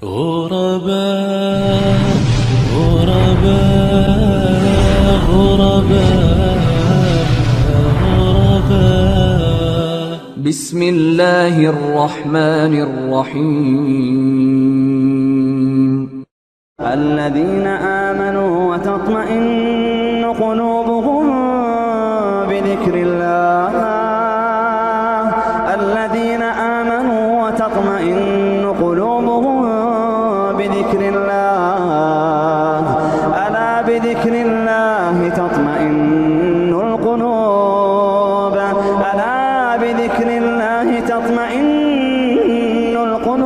غرباء غرباء غرباء غرباء. بسم الله الرحمن الرحيم. الذين آمنوا وتطمئن قلوبهم بذكر الله. الذين آمنوا وتطمئن قلوبهم بذكر الله. ألا بذكر الله تطمئن القلوب. ألا بذكر الله تطمئن القلوب.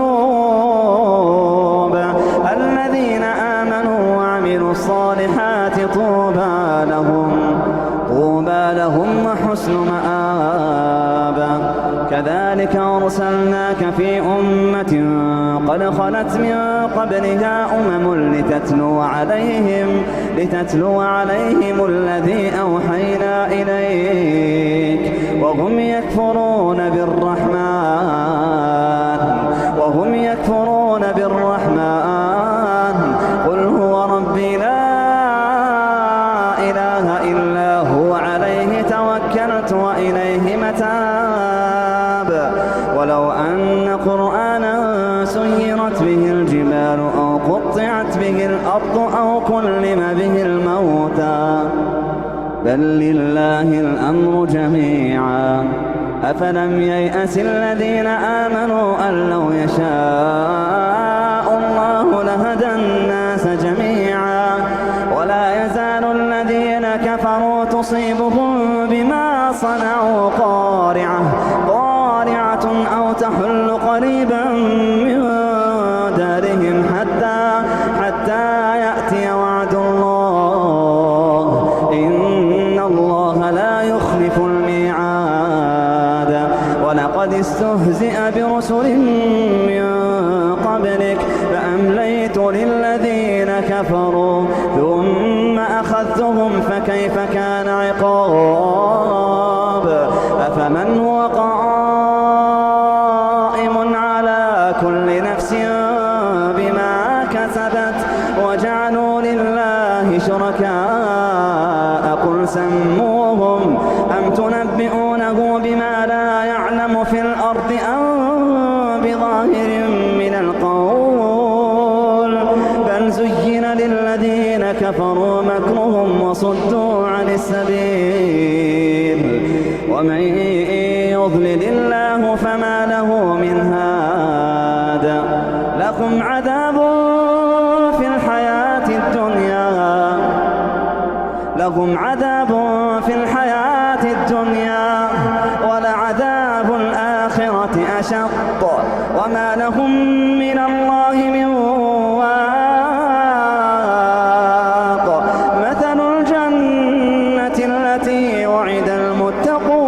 الذين آمنوا وعملوا الصالحات طوبى لهم وحسن مآب. كذلك أرسلناك في أمة قد خلت من قبلها أمم لتتلو عليهم الذي أوحينا إليك وهم يكفرون بالرحمن. قل هو ربي لا إله إلا هو عليه توكلت وإليه متاب. ولو أن قرآنا سيرت به الجبال أو قطعت به الأرض أو كلم به الموتى بل لله الأمر جميعا. أفلم ييأس الذين آمنوا أن لو يشاء الله لهدى الناس جميعا. ولا يزال الذين كفروا تصيبهم بما صنعوا قارعة أو تحل قريبا من دارهم حتى يأتي وعد الله. إن الله لا يخلف الميعاد. ولقد استهزئ برسل من قبلك فأمليت للذين كفروا ثم أخذتهم فكيف كان عقاب. أفمن هو قائم على كل نفس بما كسبت وجعلوا لله شركاء قل سموهم أم تنبئونه بما لا يعلم في الأرض أم بظاهر من القول. بل زين للذين كفروا مكرهم وصدوا عن السبيل. ومن يضلل الله فما له من هاد. لكم عذاب في الحياة الدنيا ولعذاب الآخرة أشق وما لهم من الله من واق. مثل الجنة التي وعد المتقون